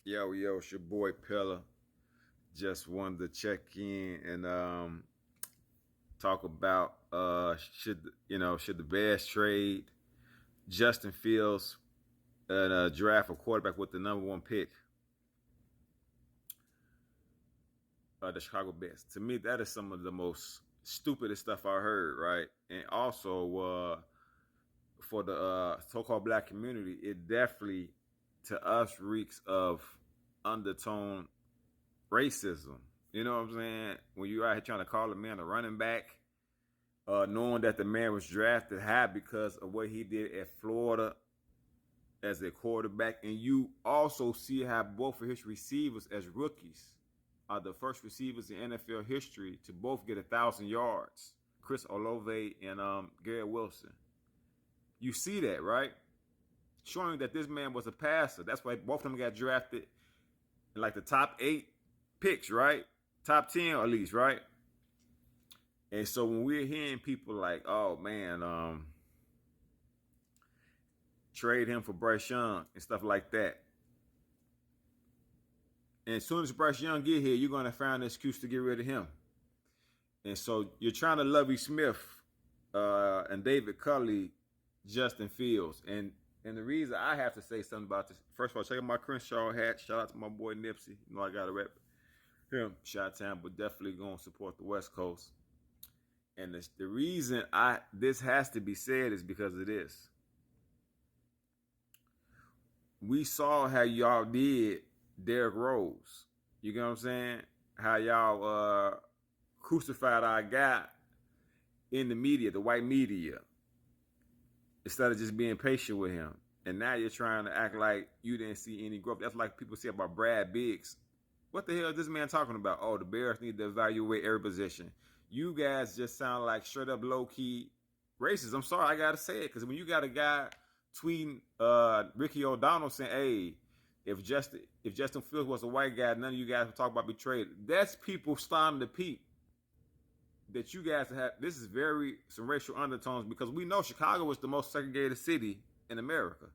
Yo, it's your boy Pella. Just wanted to check in and talk about should the Bears trade Justin Fields and draft a quarterback with the number one pick, the Chicago Bears. To me, that is some of the most stupidest stuff I heard, right? And also for the so-called black community, it definitely to us reeks of undertone racism. You know what I'm saying? When you out here trying to call a man a running back, knowing that the man was drafted high because of what he did at Florida as a quarterback, and you also see how both of his receivers as rookies are the first receivers in NFL history to both get 1,000 yards. Chris Olave and Garrett Wilson. You see that, right? Showing that this man was a passer. That's why both of them got drafted in like the top 8 picks, right? Top 10 at least, right? And so when we're hearing people like, oh man, trade him for Bryce Young and stuff like that. And as soon as Bryce Young get here, you're gonna find an excuse to get rid of him. And so you're trying to Lovie Smith and David Culley, Justin Fields. And the reason I have to say something about this, first of all, check out my Crenshaw hat. Shout out to my boy Nipsey. You know I gotta rep him, Chi-Town, but definitely gonna support the West Coast. And the reason this has to be said is because of this. We saw how y'all did Derrick Rose. You know what I'm saying? How y'all crucified our guy in the media, the white media, instead of just being patient with him. And now you're trying to act like you didn't see any growth. That's like people say about Brad Biggs. What the hell is this man talking about? Oh, the Bears need to evaluate every position. You guys just sound like straight up low key racist. I'm sorry, I gotta say it, because when you got a guy tweeting Ricky O'Donnell saying, "Hey, if Justin Fields was a white guy, none of you guys would talk about betrayed." That's people starting to peep that you guys have. This is some racial undertones, because we know Chicago is the most segregated city in America.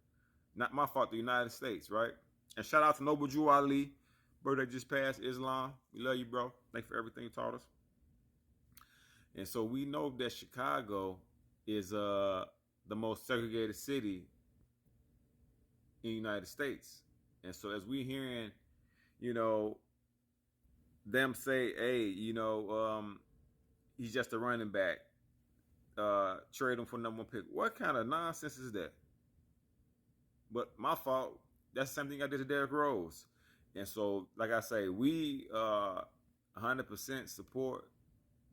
Not my fault, the United States, right? And shout out to Noble Drew Ali, birthday just passed. Islam, we love you, bro. Thanks for everything you taught us. And so we know that Chicago is the most segregated city in the United States. And so as we hearing, them say, hey, he's just a running back, trade him for number one pick. What kind of nonsense is that? But my fault, that's the same thing I did to Derrick Rose. And so, like I say, we 100% support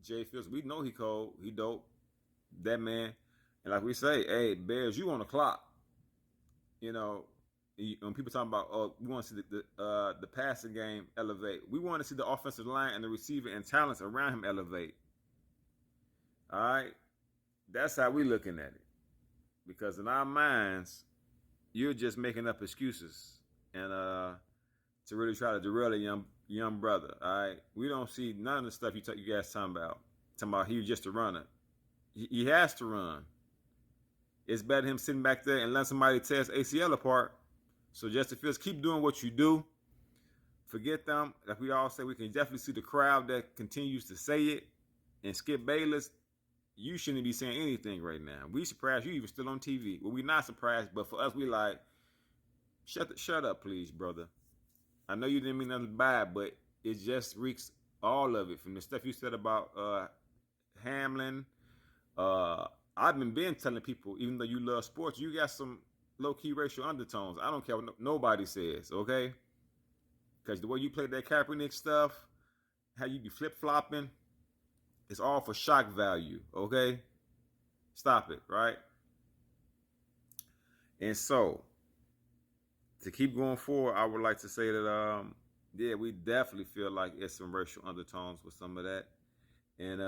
Jay Fields. We know he cold, he dope, that man. And like we say, hey, Bears, you on the clock. When people talking about, oh, we want to see the passing game elevate. We want to see the offensive line and the receiver and talents around him elevate. All right? That's how we looking at it. Because in our minds, you're just making up excuses and to really try to derail a young brother. All right? We don't see none of the stuff you guys talking about. Talking about he was just a runner. He has to run. It's better him sitting back there and letting somebody tear his ACL apart. So Justin Fields, keep doing what you do. Forget them. Like we all say, we can definitely see the crowd that continues to say it. And Skip Bayless, you shouldn't be saying anything right now. We surprised you even still on TV. Well, we're not surprised, but for us, we like, shut up, please, brother. I know you didn't mean nothing bad, but it just reeks all of it. From the stuff you said about Hamlin. I've been telling people, even though you love sports, you got some low-key racial undertones. I don't care what nobody says, okay? Because the way you play that Kaepernick stuff, how you be flip-flopping, it's all for shock value, okay? Stop it, right? And so, to keep going forward, I would like to say that, we definitely feel like it's some racial undertones with some of that. And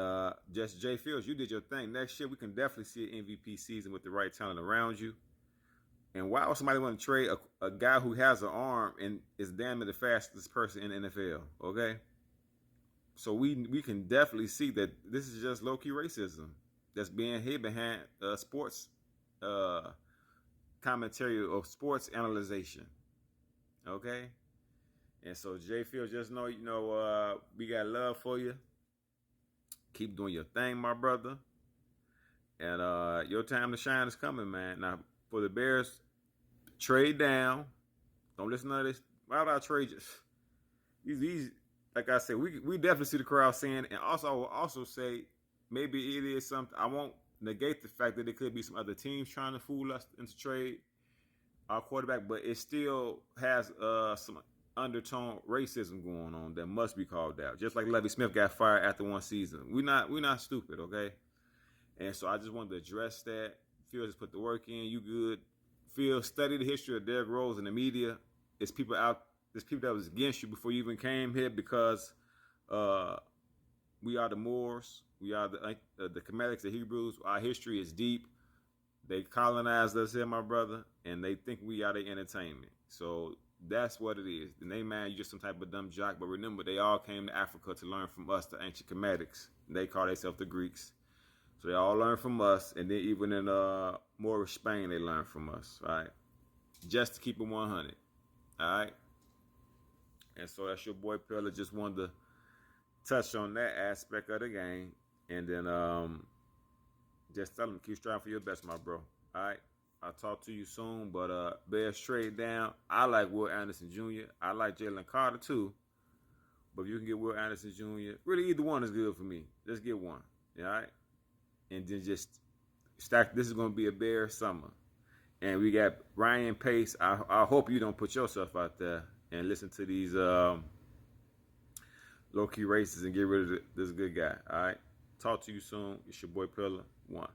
just Jay Fields, you did your thing. Next year, we can definitely see an MVP season with the right talent around you. And why would somebody want to trade a guy who has an arm and is damn near the fastest person in the NFL, okay? So we can definitely see that this is just low-key racism that's being hid behind sports commentary or sports analyzation, okay? And so Jay Fields, just know, we got love for you. Keep doing your thing, my brother. And your time to shine is coming, man. Now, for the Bears, trade down. Don't listen to this. Why would I trade you? These, like I said, we definitely see the crowd saying, and also I will also say maybe it is something. I won't negate the fact that there could be some other teams trying to fool us into trade our quarterback, but it still has some undertone racism going on that must be called out. Just like Lovie Smith got fired after one season. We're not stupid, okay? And so I just wanted to address that. Phil just put the work in. You good? Phil, study the history of Derrick Rose in the media. There's people that was against you before you even came here because we are the Moors. We are the Kemetic, the Hebrews. Our history is deep. They colonized us here, my brother, and they think we are the entertainment. So that's what it is. The name man, you're just some type of dumb jock. But remember, they all came to Africa to learn from us, the ancient Kemetics. They call themselves the Greeks. So they all learned from us, and then even in Moorish Spain, they learned from us, right? Just to keep it 100, all right? And so that's your boy Pella. Just wanted to touch on that aspect of the game, and then just tell them keep striving for your best, my bro. All right, I'll talk to you soon. But Bears trade down. I like Will Anderson Jr. I like Jalen Carter too. But if you can get Will Anderson Jr., really either one is good for me. Just get one, all right? And then just stack. This is going to be a Bear summer. And we got Ryan Pace. I hope you don't put yourself out there and listen to these low-key races and get rid of this good guy. All right? Talk to you soon. It's your boy Pillar. 1.